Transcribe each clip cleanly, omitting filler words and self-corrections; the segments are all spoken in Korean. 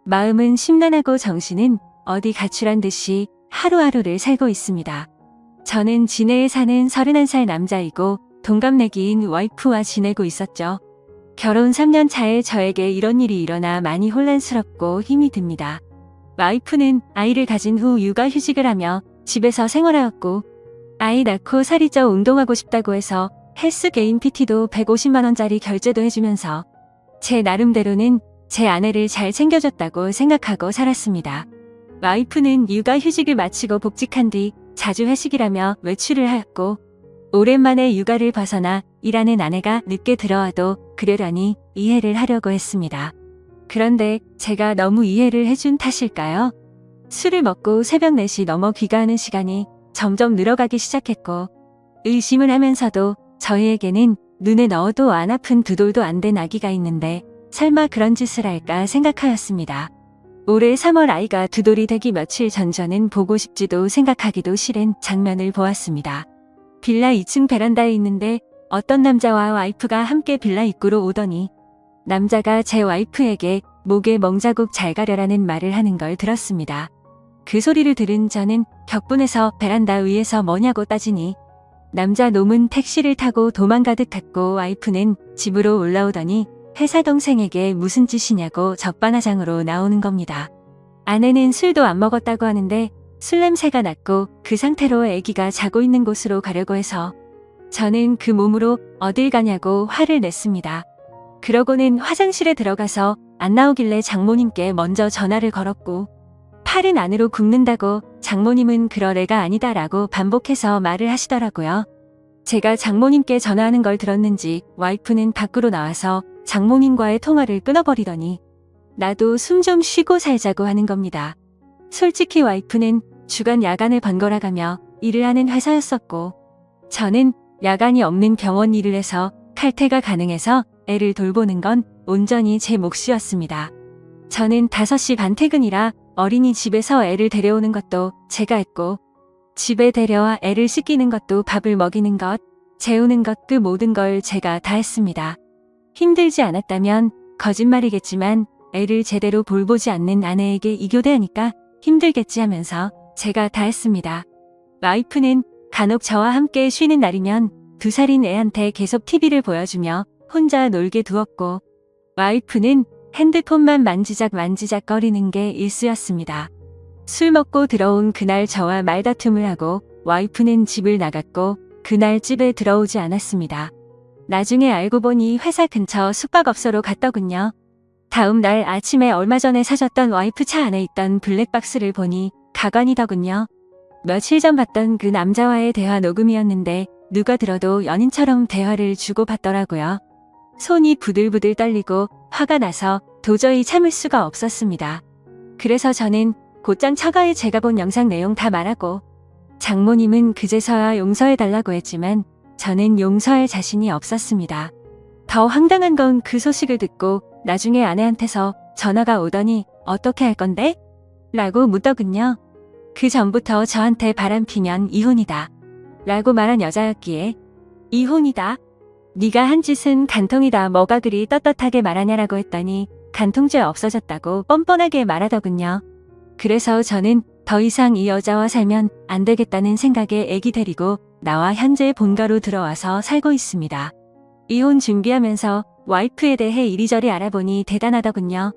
마음은 심란하고 정신은 어디 가출한 듯이 하루하루를 살고 있습니다. 저는 진해에 사는 31살 남자이고 동갑내기인 와이프와 지내고 있었죠. 결혼 3년 차에 저에게 이런 일이 일어나 많이 혼란스럽고 힘이 듭니다. 와이프는 아이를 가진 후 육아휴직을 하며 집에서 생활하였고 아이 낳고 살이 쪄 운동하고 싶다고 해서 헬스 개인 PT도 150만원짜리 결제도 해주면서 제 나름대로는 제 아내를 잘 챙겨줬다고 생각하고 살았습니다. 와이프는 육아휴직을 마치고 복직한 뒤 자주 회식이라며 외출을 하였고 오랜만에 육아를 벗어나 일하는 아내가 늦게 들어와도 그러려니 이해를 하려고 했습니다. 그런데 제가 너무 이해를 해준 탓일까요? 술을 먹고 새벽 4시 넘어 귀가하는 시간이 점점 늘어가기 시작했고 의심을 하면서도 저희에게는 눈에 넣어도 안 아픈 두 돌도 안 된 아기가 있는데 설마 그런 짓을 할까 생각하였습니다. 올해 3월 아이가 두 돌이 되기 며칠 전 저는 보고 싶지도 생각하기도 싫은 장면을 보았습니다. 빌라 2층 베란다에 있는데 어떤 남자와 와이프가 함께 빌라 입구로 오더니 남자가 제 와이프에게 목에 멍자국 잘 가려라는 말을 하는 걸 들었습니다. 그 소리를 들은 저는 격분해서 베란다 위에서 뭐냐고 따지니 남자 놈은 택시를 타고 도망가듯 했고 와이프는 집으로 올라오더니 회사 동생에게 무슨 짓이냐고 적반하장으로 나오는 겁니다. 아내는 술도 안 먹었다고 하는데 술 냄새가 났고 그 상태로 아기가 자고 있는 곳으로 가려고 해서 저는 그 몸으로 어딜 가냐고 화를 냈습니다. 그러고는 화장실에 들어가서 안 나오길래 장모님께 먼저 전화를 걸었고 팔은 안으로 굽는다고 장모님은 그럴 애가 아니다라고 반복해서 말을 하시더라고요. 제가 장모님께 전화하는 걸 들었는지 와이프는 밖으로 나와서 장모님과의 통화를 끊어버리더니 나도 숨 좀 쉬고 살자고 하는 겁니다. 솔직히 와이프는 주간 야간을 번갈아 가며 일을 하는 회사였었고 저는 야간이 없는 병원 일을 해서 칼퇴가 가능해서 애를 돌보는 건 온전히 제 몫이었습니다. 저는 5시 반 퇴근이라 어린이집에서 애를 데려오는 것도 제가 했고 집에 데려와 애를 씻기는 것도 밥을 먹이는 것, 재우는 것 그 모든 걸 제가 다 했습니다. 힘들지 않았다면 거짓말이겠지만 애를 제대로 돌보지 않는 아내에게 이교대하니까 힘들겠지 하면서 제가 다 했습니다. 와이프는 간혹 저와 함께 쉬는 날이면 2살인 애한테 계속 TV를 보여주며 혼자 놀게 두었고 와이프는 핸드폰만 만지작 거리는 게 일쑤였습니다. 술 먹고 들어온 그날 저와 말다툼을 하고 와이프는 집을 나갔고 그날 집에 들어오지 않았습니다. 나중에 알고 보니 회사 근처 숙박업소로 갔더군요. 다음 날 아침에 얼마 전에 사줬던 와이프 차 안에 있던 블랙박스를 보니 가관이더군요. 며칠 전 봤던 그 남자와의 대화 녹음이었는데 누가 들어도 연인처럼 대화를 주고받더라고요. 손이 부들부들 떨리고 화가 나서 도저히 참을 수가 없었습니다. 그래서 저는 곧장 처가에 제가 본 영상 내용 다 말하고 장모님은 그제서야 용서해달라고 했지만 저는 용서할 자신이 없었습니다. 더 황당한 건 그 소식을 듣고 나중에 아내한테서 전화가 오더니 어떻게 할 건데? 라고 묻더군요. 그 전부터 저한테 바람피면 이혼이다 라고 말한 여자였기에 이혼이다? 네가 한 짓은 간통이다 뭐가 그리 떳떳하게 말하냐라고 했더니 간통죄 없어졌다고 뻔뻔하게 말하더군요. 그래서 저는 더 이상 이 여자와 살면 안 되겠다는 생각에 애기 데리고 나와 현재 본가로 들어와서 살고 있습니다. 이혼 준비하면서 와이프에 대해 이리저리 알아보니 대단하더군요.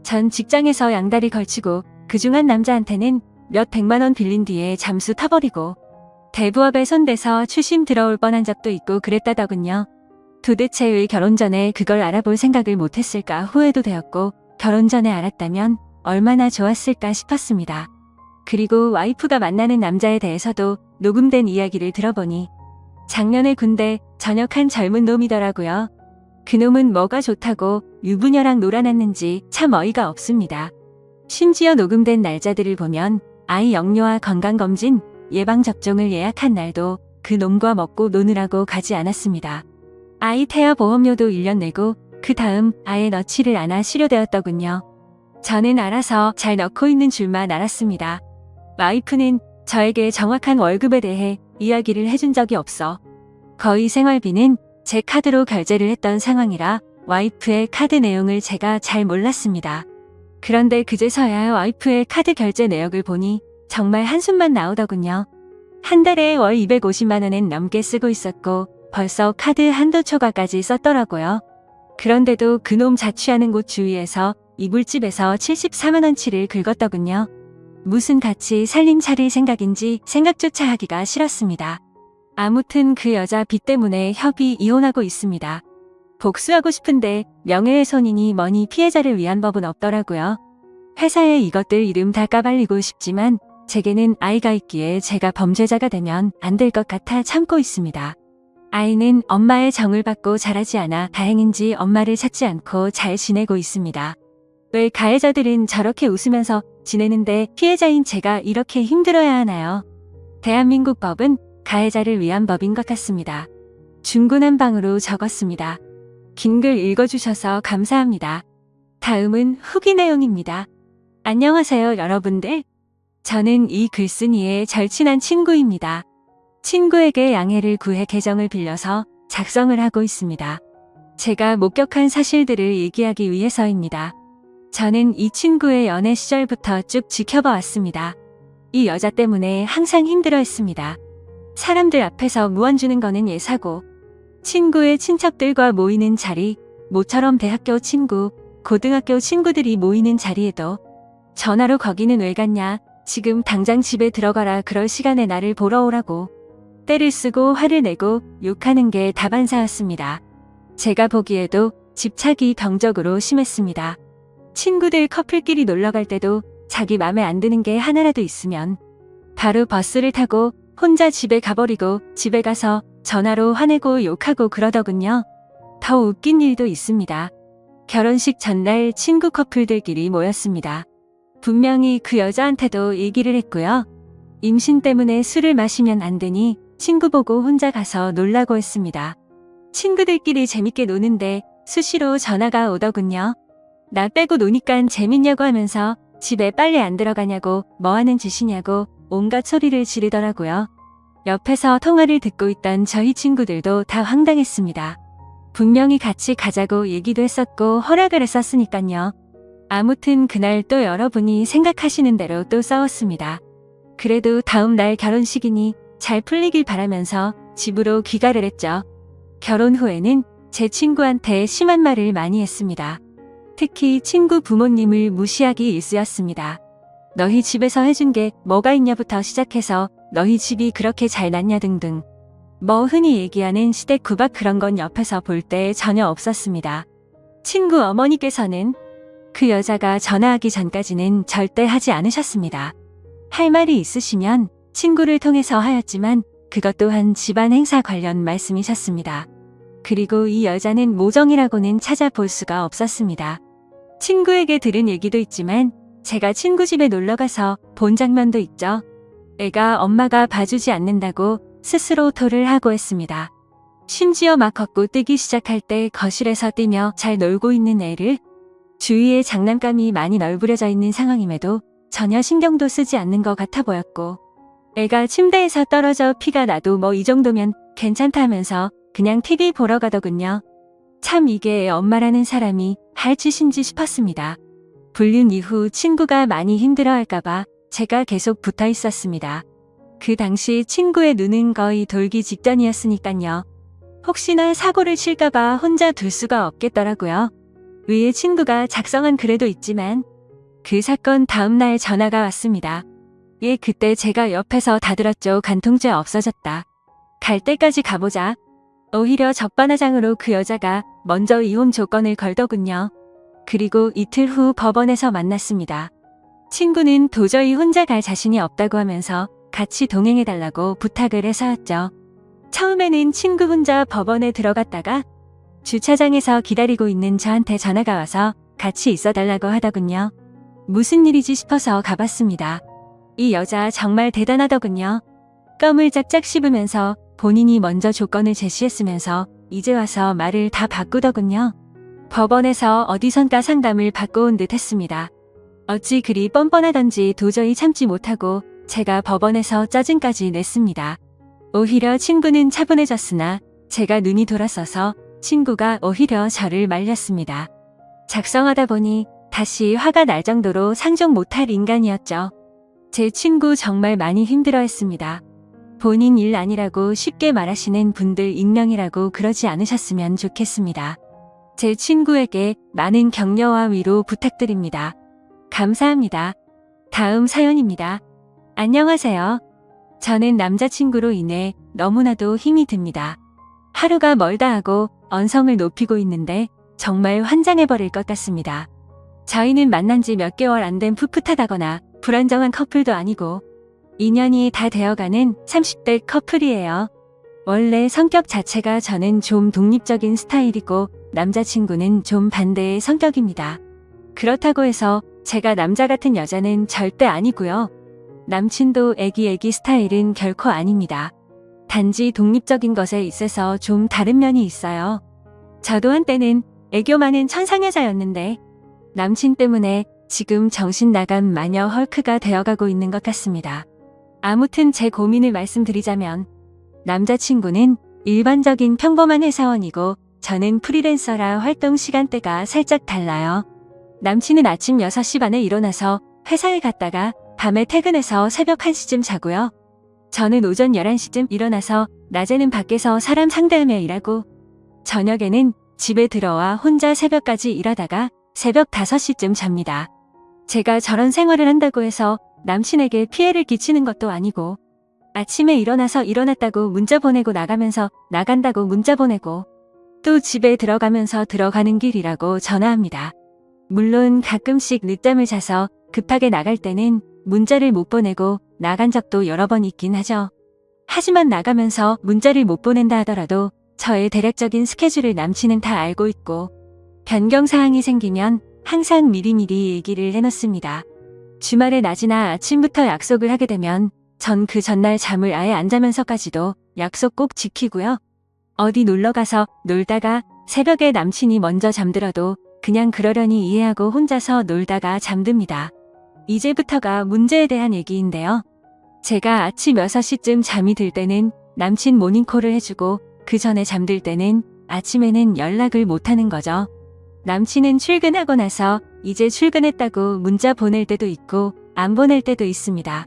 전 직장에서 양다리 걸치고 그중 한 남자한테는 몇 백만원 빌린 뒤에 잠수 타버리고 대부업에 손대서 추심 들어올 뻔한 적도 있고 그랬다더군요. 도대체 왜 결혼 전에 그걸 알아볼 생각을 못했을까 후회도 되었고 결혼 전에 알았다면 얼마나 좋았을까 싶었습니다. 그리고 와이프가 만나는 남자에 대해서도 녹음된 이야기를 들어보니 작년에 군대 전역한 젊은 놈이더라고요. 그놈은 뭐가 좋다고 유부녀랑 놀아났는지 참 어이가 없습니다. 심지어 녹음된 날짜들을 보면 아이 영유아 건강검진, 예방접종을 예약한 날도 그 놈과 먹고 노느라고 가지 않았습니다. 아이 태아 보험료도 1년 내고 그 다음 아예 넣지를 않아 실효되었더군요. 저는 알아서 잘 넣고 있는 줄만 알았습니다. 와이프는 저에게 정확한 월급에 대해 이야기를 해준 적이 없어 거의 생활비는 제 카드로 결제를 했던 상황이라 와이프의 카드 내용을 제가 잘 몰랐습니다. 그런데 그제서야 와이프의 카드 결제 내역을 보니 정말 한숨만 나오더군요. 한 달에 월 250만 원은 넘게 쓰고 있었고 벌써 카드 한도 초과까지 썼더라고요. 그런데도 그놈 자취하는 곳 주위에서 이불집에서 74만 원치를 긁었더군요. 무슨 같이 살림 차릴 생각인지 생각조차 하기가 싫었습니다. 아무튼 그 여자 빚 때문에 협의 이혼하고 있습니다. 복수하고 싶은데 명예훼손이니 뭐니 피해자를 위한 법은 없더라고요. 회사에 이것들 이름 다 까발리고 싶지만 제게는 아이가 있기에 제가 범죄자가 되면 안 될 것 같아 참고 있습니다. 아이는 엄마의 정을 받고 자라지 않아 다행인지 엄마를 찾지 않고 잘 지내고 있습니다. 왜 가해자들은 저렇게 웃으면서 지내는데 피해자인 제가 이렇게 힘들어야 하나요? 대한민국 법은 가해자를 위한 법인 것 같습니다. 중구난방으로 적었습니다. 긴 글 읽어주셔서 감사합니다. 다음은 후기 내용입니다. 안녕하세요 여러분들. 저는 이 글쓴이의 절친한 친구입니다. 친구에게 양해를 구해 계정을 빌려서 작성을 하고 있습니다. 제가 목격한 사실들을 얘기하기 위해서입니다. 저는 이 친구의 연애 시절부터 쭉 지켜봐 왔습니다. 이 여자 때문에 항상 힘들어했습니다. 사람들 앞에서 무언 주는 거는 예사고, 친구의 친척들과 모이는 자리, 모처럼 대학교 친구, 고등학교 친구들이 모이는 자리에도 전화로 거기는 왜 갔냐, 지금 당장 집에 들어가라 그럴 시간에 나를 보러 오라고 때를 쓰고 화를 내고 욕하는 게 다반사였습니다. 제가 보기에도 집착이 병적으로 심했습니다. 친구들 커플끼리 놀러 갈 때도 자기 맘에 안 드는 게 하나라도 있으면 바로 버스를 타고 혼자 집에 가버리고 집에 가서 전화로 화내고 욕하고 그러더군요. 더 웃긴 일도 있습니다. 결혼식 전날 친구 커플들끼리 모였습니다. 분명히 그 여자한테도 얘기를 했고요. 임신 때문에 술을 마시면 안 되니 친구 보고 혼자 가서 놀라고 했습니다. 친구들끼리 재밌게 노는데 수시로 전화가 오더군요. 나 빼고 노니깐 재밌냐고 하면서 집에 빨리 안 들어가냐고 뭐하는 짓이냐고 온갖 소리를 지르더라고요. 옆에서 통화를 듣고 있던 저희 친구들도 다 황당했습니다. 분명히 같이 가자고 얘기도 했었고 허락을 했었으니깐요. 아무튼 그날 또 여러분이 생각하시는 대로 또 싸웠습니다. 그래도 다음 날 결혼식이니 잘 풀리길 바라면서 집으로 귀가를 했죠. 결혼 후에는 제 친구한테 심한 말을 많이 했습니다. 특히 친구 부모님을 무시하기 일쑤였습니다. 너희 집에서 해준 게 뭐가 있냐부터 시작해서 너희 집이 그렇게 잘났냐 등등. 뭐 흔히 얘기하는 시댁 구박 그런 건 옆에서 볼 때 전혀 없었습니다. 친구 어머니께서는 그 여자가 전화하기 전까지는 절대 하지 않으셨습니다. 할 말이 있으시면 친구를 통해서 하였지만 그것 또한 집안 행사 관련 말씀이셨습니다. 그리고 이 여자는 모정이라고는 찾아볼 수가 없었습니다. 친구에게 들은 얘기도 있지만 제가 친구 집에 놀러가서 본 장면도 있죠. 애가 엄마가 봐주지 않는다고 스스로 토를 하고 했습니다. 심지어 막 걷고 뛰기 시작할 때 거실에서 뛰며 잘 놀고 있는 애를 주위에 장난감이 많이 널브러져 있는 상황임에도 전혀 신경도 쓰지 않는 것 같아 보였고, 애가 침대에서 떨어져 피가 나도 뭐 이 정도면 괜찮다 하면서 그냥 TV 보러 가더군요. 참 이게 엄마라는 사람이 할 짓인지 싶었습니다. 불륜 이후 친구가 많이 힘들어할까봐 제가 계속 붙어 있었습니다. 그 당시 친구의 눈은 거의 돌기 직전이었으니깐요. 혹시나 사고를 칠까봐 혼자 둘 수가 없겠더라고요. 위에 친구가 작성한 글에도 있지만 그 사건 다음날 전화가 왔습니다. 예, 그때 제가 옆에서 다 들었죠. 간통죄 없어졌다. 갈 때까지 가보자. 오히려 적반하장으로 그 여자가 먼저 이혼 조건을 걸더군요. 그리고 이틀 후 법원에서 만났습니다. 친구는 도저히 혼자 갈 자신이 없다고 하면서 같이 동행해달라고 부탁을 해서였죠. 처음에는 친구 혼자 법원에 들어갔다가 주차장에서 기다리고 있는 저한테 전화가 와서 같이 있어달라고 하더군요. 무슨 일이지 싶어서 가봤습니다. 이 여자 정말 대단하더군요. 껌을 짝짝 씹으면서 본인이 먼저 조건을 제시했으면서 이제 와서 말을 다 바꾸더군요. 법원에서 어디선가 상담을 받고 온 듯 했습니다. 어찌 그리 뻔뻔하던지 도저히 참지 못하고 제가 법원에서 짜증까지 냈습니다. 오히려 친구는 차분해졌으나 제가 눈이 돌았어서 친구가 오히려 저를 말렸습니다. 작성하다 보니 다시 화가 날 정도로 상종 못할 인간이었죠. 제 친구 정말 많이 힘들어했습니다. 본인 일 아니라고 쉽게 말하시는 분들 익명이라고 그러지 않으셨으면 좋겠습니다. 제 친구에게 많은 격려와 위로 부탁드립니다. 감사합니다. 다음 사연입니다. 안녕하세요. 저는 남자친구로 인해 너무나도 힘이 듭니다. 하루가 멀다 하고 언성을 높이고 있는데 정말 환장해버릴 것 같습니다. 저희는 만난 지 몇 개월 안 된 풋풋하다거나 불안정한 커플도 아니고 2년이 다 되어가는 30대 커플이에요. 원래 성격 자체가 저는 좀 독립적인 스타일이고 남자친구는 좀 반대의 성격입니다. 그렇다고 해서 제가 남자 같은 여자는 절대 아니고요. 남친도 애기 스타일은 결코 아닙니다. 단지 독립적인 것에 있어서 좀 다른 면이 있어요. 저도 한때는 애교 많은 천상여자였는데 남친 때문에 지금 정신 나간 마녀 헐크가 되어가고 있는 것 같습니다. 아무튼 제 고민을 말씀드리자면 남자친구는 일반적인 평범한 회사원이고 저는 프리랜서라 활동 시간대가 살짝 달라요. 남친은 아침 6시 반에 일어나서 회사에 갔다가 밤에 퇴근해서 새벽 1시쯤 자고요. 저는 오전 11시쯤 일어나서 낮에는 밖에서 사람 상대하며 일하고 저녁에는 집에 들어와 혼자 새벽까지 일하다가 새벽 5시쯤 잡니다. 제가 저런 생활을 한다고 해서 남친에게 피해를 끼치는 것도 아니고 아침에 일어나서 일어났다고 문자 보내고 나가면서 나간다고 문자 보내고 또 집에 들어가면서 들어가는 길이라고 전화합니다. 물론 가끔씩 늦잠을 자서 급하게 나갈 때는 문자를 못 보내고 나간 적도 여러 번 있긴 하죠. 하지만 나가면서 문자를 못 보낸다 하더라도 저의 대략적인 스케줄을 남친은 다 알고 있고 변경사항이 생기면 항상 미리미리 얘기를 해놓습니다. 주말에 낮이나 아침부터 약속을 하게 되면 전 그 전날 잠을 아예 안 자면서까지도 약속 꼭 지키고요. 어디 놀러가서 놀다가 새벽에 남친이 먼저 잠들어도 그냥 그러려니 이해하고 혼자서 놀다가 잠듭니다. 이제부터가 문제에 대한 얘기인데요. 제가 아침 6시쯤 잠이 들 때는 남친 모닝콜을 해주고 그 전에 잠들 때는 아침에는 연락을 못하는 거죠. 남친은 출근하고 나서 이제 출근했다고 문자 보낼 때도 있고 안 보낼 때도 있습니다.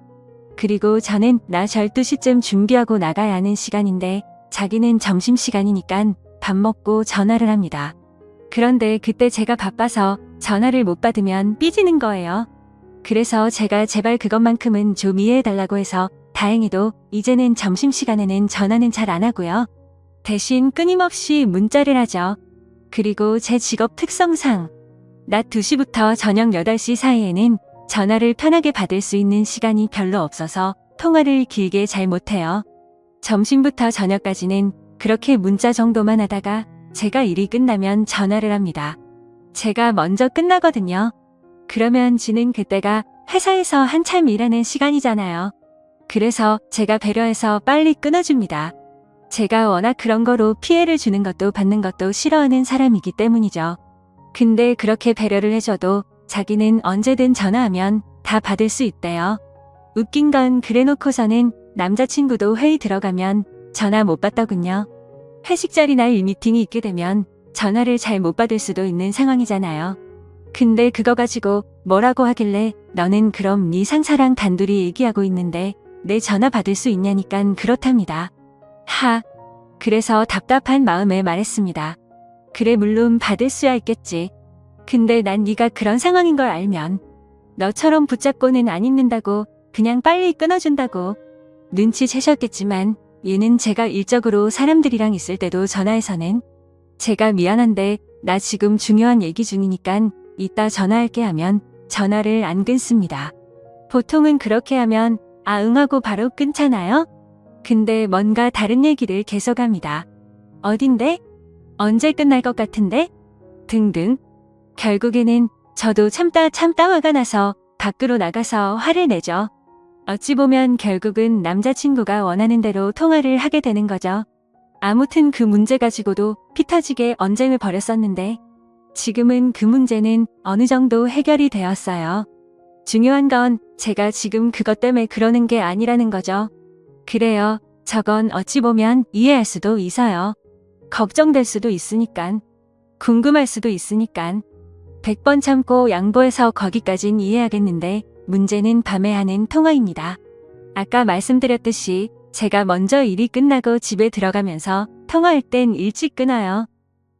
그리고 저는 낮 12시쯤 준비하고 나가야 하는 시간인데 자기는 점심시간이니까 밥 먹고 전화를 합니다. 그런데 그때 제가 바빠서 전화를 못 받으면 삐지는 거예요. 그래서 제가 제발 그것만큼은 좀 이해해달라고 해서 다행히도 이제는 점심시간에는 전화는 잘 안 하고요. 대신 끊임없이 문자를 하죠. 그리고 제 직업 특성상 낮 2시부터 저녁 8시 사이에는 전화를 편하게 받을 수 있는 시간이 별로 없어서 통화를 길게 잘 못해요. 점심부터 저녁까지는 그렇게 문자 정도만 하다가 제가 일이 끝나면 전화를 합니다. 제가 먼저 끝나거든요. 그러면 지는 그때가 회사에서 한참 일하는 시간이잖아요. 그래서 제가 배려해서 빨리 끊어줍니다. 제가 워낙 그런 거로 피해를 주는 것도 받는 것도 싫어하는 사람이기 때문이죠. 근데 그렇게 배려를 해줘도 자기는 언제든 전화하면 다 받을 수 있대요. 웃긴 건 그래놓고서는 남자친구도 회의 들어가면 전화 못 받더군요. 회식 자리나 일 미팅이 있게 되면 전화를 잘 못 받을 수도 있는 상황이잖아요. 근데 그거 가지고 뭐라고 하길래 너는 그럼 네 상사랑 단둘이 얘기하고 있는데 내 전화 받을 수 있냐니깐 그렇답니다. 그래서 답답한 마음에 말했습니다. 그래 물론 받을 수야 있겠지. 근데 난 네가 그런 상황인 걸 알면 너처럼 붙잡고는 안 있는다고 그냥 빨리 끊어준다고. 눈치채셨겠지만 얘는 제가 일적으로 사람들이랑 있을 때도 전화해서는 제가 미안한데 나 지금 중요한 얘기 중이니깐 이따 전화할게 하면 전화를 안 끊습니다. 보통은 그렇게 하면 응하고 바로 끊잖아요. 근데 뭔가 다른 얘기를 계속합니다. 어딘데? 언제 끝날 것 같은데? 등등. 결국에는 저도 참다 화가 나서 밖으로 나가서 화를 내죠. 어찌 보면 결국은 남자친구가 원하는 대로 통화를 하게 되는 거죠. 아무튼 그 문제 가지고도 피 터지게 언쟁을 벌였었는데 지금은 그 문제는 어느 정도 해결이 되었어요. 중요한 건 제가 지금 그것 때문에 그러는 게 아니라는 거죠. 그래요. 저건 어찌 보면 이해할 수도 있어요. 걱정될 수도 있으니깐. 궁금할 수도 있으니깐. 100번 참고 양보해서 거기까진 이해하겠는데 문제는 밤에 하는 통화입니다. 아까 말씀드렸듯이 제가 먼저 일이 끝나고 집에 들어가면서 통화할 땐 일찍 끊어요.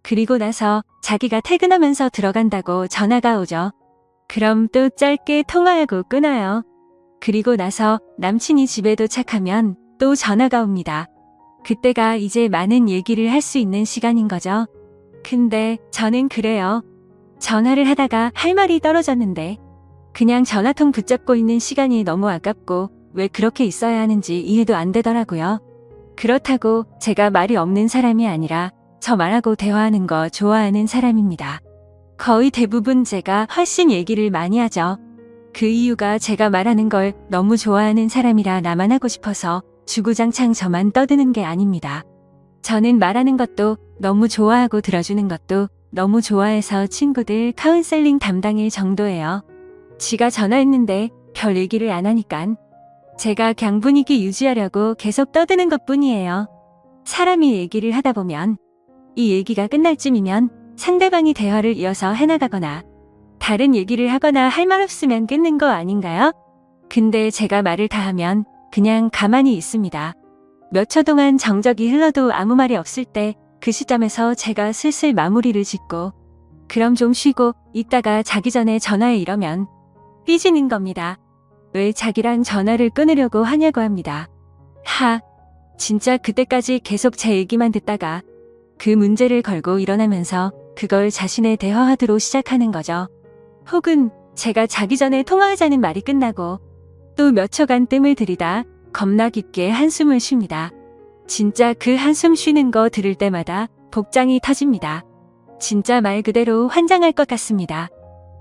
그리고 나서 자기가 퇴근하면서 들어간다고 전화가 오죠. 그럼 또 짧게 통화하고 끊어요. 그리고 나서 남친이 집에 도착하면 또 전화가 옵니다. 그때가 이제 많은 얘기를 할 수 있는 시간인 거죠. 근데 저는 그래요. 전화를 하다가 할 말이 떨어졌는데 그냥 전화통 붙잡고 있는 시간이 너무 아깝고 왜 그렇게 있어야 하는지 이해도 안 되더라고요. 그렇다고 제가 말이 없는 사람이 아니라 저 말하고 대화하는 거 좋아하는 사람입니다. 거의 대부분 제가 훨씬 얘기를 많이 하죠. 그 이유가 제가 말하는 걸 너무 좋아하는 사람이라 나만 하고 싶어서 주구장창 저만 떠드는 게 아닙니다. 저는 말하는 것도 너무 좋아하고 들어주는 것도 너무 좋아해서 친구들 카운셀링 담당일 정도예요. 지가 전화했는데 별 얘기를 안 하니깐 제가 그냥 분위기 유지하려고 계속 떠드는 것뿐이에요. 사람이 얘기를 하다 보면 이 얘기가 끝날 쯤이면 상대방이 대화를 이어서 해나가거나 다른 얘기를 하거나 할 말 없으면 끊는 거 아닌가요? 근데 제가 말을 다 하면 그냥 가만히 있습니다. 몇 초 동안 정적이 흘러도 아무 말이 없을 때 그 시점에서 제가 슬슬 마무리를 짓고 그럼 좀 쉬고 이따가 자기 전에 전화해 이러면 삐지는 겁니다. 왜 자기랑 전화를 끊으려고 하냐고 합니다. 진짜 그때까지 계속 제 얘기만 듣다가 그 문제를 걸고 일어나면서 그걸 자신의 대화하드로 시작하는 거죠. 혹은 제가 자기 전에 통화하자는 말이 끝나고 또 몇 초간 뜸을 들이다 겁나 깊게 한숨을 쉽니다. 진짜 그 한숨 쉬는 거 들을 때마다 복장이 터집니다. 진짜 말 그대로 환장할 것 같습니다.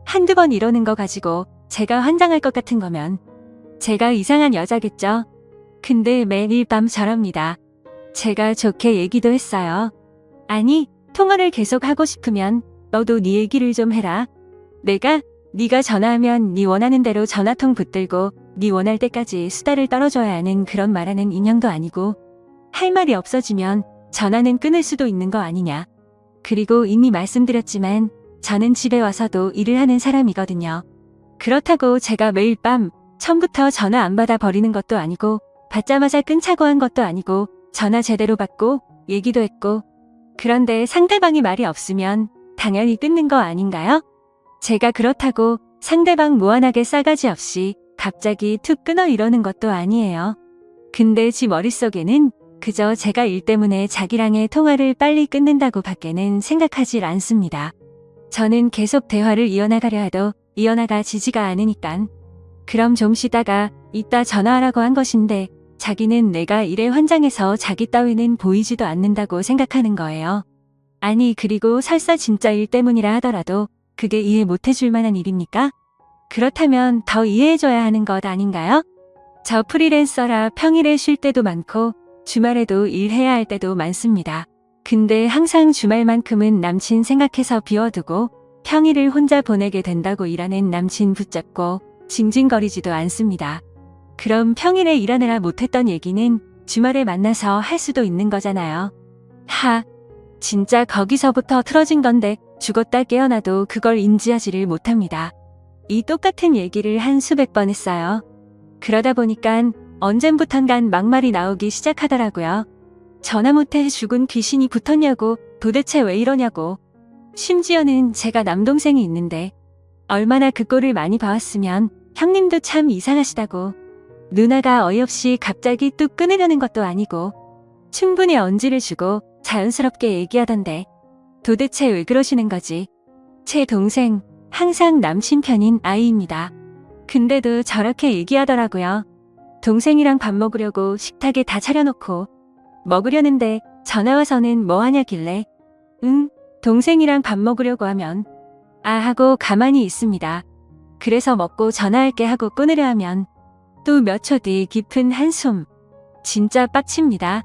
한두 번 이러는 거 가지고 제가 환장할 것 같은 거면 제가 이상한 여자겠죠? 근데 매일 밤 저럽니다. 제가 좋게 얘기도 했어요. 아니, 통화를 계속 하고 싶으면 너도 네 얘기를 좀 해라. 네가 전화하면 네 원하는 대로 전화통 붙들고 네 원할 때까지 수다를 떨어줘야 하는 그런 말하는 인형도 아니고 할 말이 없어지면 전화는 끊을 수도 있는 거 아니냐. 그리고 이미 말씀드렸지만 저는 집에 와서도 일을 하는 사람이거든요. 그렇다고 제가 매일 밤 처음부터 전화 안 받아 버리는 것도 아니고 받자마자 끊자고 한 것도 아니고 전화 제대로 받고 얘기도 했고 그런데 상대방이 말이 없으면 당연히 끊는 거 아닌가요? 제가 그렇다고 상대방 무한하게 싸가지 없이 갑자기 툭 끊어 이러는 것도 아니에요. 근데 지 머릿속에는 그저 제가 일 때문에 자기랑의 통화를 빨리 끊는다고 밖에는 생각하질 않습니다. 저는 계속 대화를 이어나가려 해도 이어나가지지가 않으니깐. 그럼 좀 쉬다가 이따 전화하라고 한 것인데 자기는 내가 일에 환장해서 자기 따위는 보이지도 않는다고 생각하는 거예요. 아니 그리고 설사 진짜 일 때문이라 하더라도 그게 이해 못해줄 만한 일입니까? 그렇다면 더 이해해줘야 하는 것 아닌가요? 저 프리랜서라 평일에 쉴 때도 많고 주말에도 일해야 할 때도 많습니다. 근데 항상 주말만큼은 남친 생각해서 비워두고 평일을 혼자 보내게 된다고 일하는 남친 붙잡고 징징거리지도 않습니다. 그럼 평일에 일하느라 못했던 얘기는 주말에 만나서 할 수도 있는 거잖아요. 진짜 거기서부터 틀어진 건데 죽었다 깨어나도 그걸 인지하지를 못합니다. 이 똑같은 얘기를 한 수백 번 했어요. 그러다 보니까 언젠부턴간 막말이 나오기 시작하더라고요. 전화 못해 죽은 귀신이 붙었냐고, 도대체 왜 이러냐고. 심지어는 제가 남동생이 있는데 얼마나 그 꼴을 많이 봐왔으면 형님도 참 이상하시다고. 누나가 어이없이 갑자기 뚝 끊으려는 것도 아니고 충분히 언지를 주고 자연스럽게 얘기하던데 도대체 왜 그러시는 거지? 제 동생 항상 남친 편인 아이입니다. 근데도 저렇게 얘기하더라고요. 동생이랑 밥 먹으려고 식탁에 다 차려놓고 먹으려는데 전화와서는 뭐 하냐길래 동생이랑 밥 먹으려고 하면 하고 가만히 있습니다. 그래서 먹고 전화할게 하고 끊으려 하면 또 몇 초 뒤 깊은 한숨. 진짜 빡칩니다.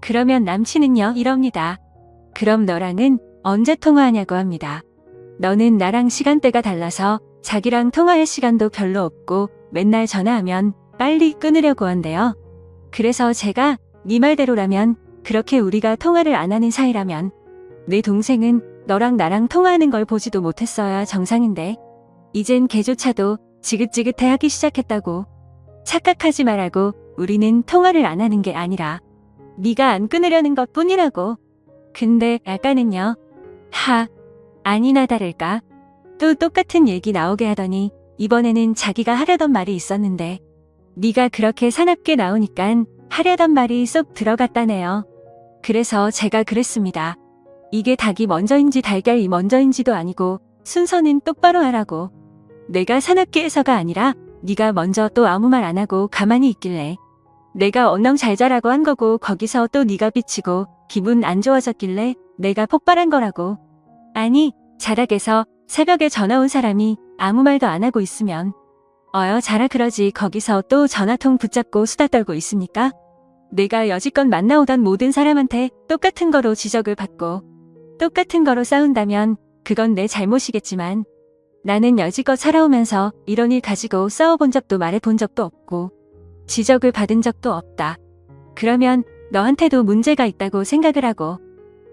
그러면 남친은요 이럽니다. 그럼 너랑은 언제 통화하냐고 합니다. 너는 나랑 시간대가 달라서 자기랑 통화할 시간도 별로 없고 맨날 전화하면 빨리 끊으려고 한대요. 그래서 제가 네 말대로라면 그렇게 우리가 통화를 안 하는 사이라면 내 동생은 너랑 나랑 통화하는 걸 보지도 못했어야 정상인데 이젠 걔조차도 지긋지긋해하기 시작했다고. 착각하지 말라고. 우리는 통화를 안 하는 게 아니라 네가 안 끊으려는 것뿐이라고. 근데 아까는요. 아니나 다를까. 또 똑같은 얘기 나오게 하더니 이번에는 자기가 하려던 말이 있었는데 네가 그렇게 사납게 나오니깐 하려던 말이 쏙 들어갔다네요. 그래서 제가 그랬습니다. 이게 닭이 먼저인지 달걀이 먼저인지도 아니고 순서는 똑바로 하라고. 내가 사납게 해서가 아니라 네가 먼저 또 아무 말 안 하고 가만히 있길래 내가 언능 잘 자라고 한 거고 거기서 또 네가 비치고 기분 안 좋아졌길래 내가 폭발한 거라고. 아니 자락에서 새벽에 전화 온 사람이 아무 말도 안 하고 있으면 자라 그러지 거기서 또 전화통 붙잡고 수다 떨고 있습니까? 내가 여지껏 만나오던 모든 사람한테 똑같은 거로 지적을 받고 똑같은 거로 싸운다면 그건 내 잘못이겠지만 나는 여지껏 살아오면서 이런 일 가지고 싸워본 적도 말해본 적도 없고 지적을 받은 적도 없다. 그러면 너한테도 문제가 있다고 생각을 하고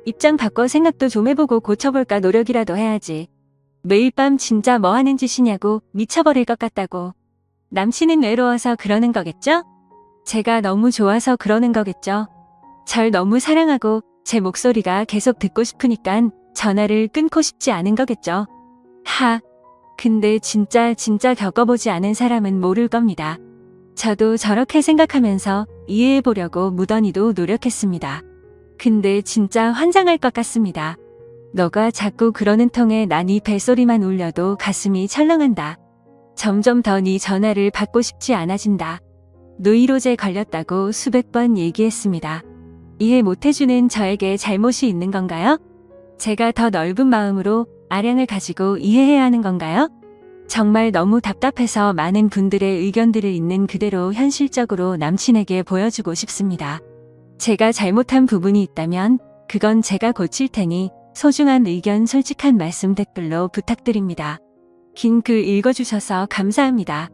입장 바꿔 생각도 좀 해보고 고쳐볼까 노력이라도 해야지. 매일 밤 진짜 뭐 하는 짓이냐고 미쳐버릴 것 같다고. 남친은 외로워서 그러는 거겠죠? 제가 너무 좋아서 그러는 거겠죠? 절 너무 사랑하고 제 목소리가 계속 듣고 싶으니까 전화를 끊고 싶지 않은 거겠죠? 근데 진짜 겪어보지 않은 사람은 모를 겁니다. 저도 저렇게 생각하면서 이해해보려고 무던히도 노력했습니다. 근데 진짜 환장할 것 같습니다. 너가 자꾸 그러는 통에 난 이 벨소리만 울려도 가슴이 철렁한다. 점점 더 네 전화를 받고 싶지 않아진다. 노이로제 걸렸다고 수백 번 얘기했습니다. 이해 못해주는 저에게 잘못이 있는 건가요? 제가 더 넓은 마음으로 아량을 가지고 이해해야 하는 건가요? 정말 너무 답답해서 많은 분들의 의견들을 있는 그대로 현실적으로 남친에게 보여주고 싶습니다. 제가 잘못한 부분이 있다면 그건 제가 고칠 테니 소중한 의견 솔직한 말씀 댓글로 부탁드립니다. 긴 글 읽어주셔서 감사합니다.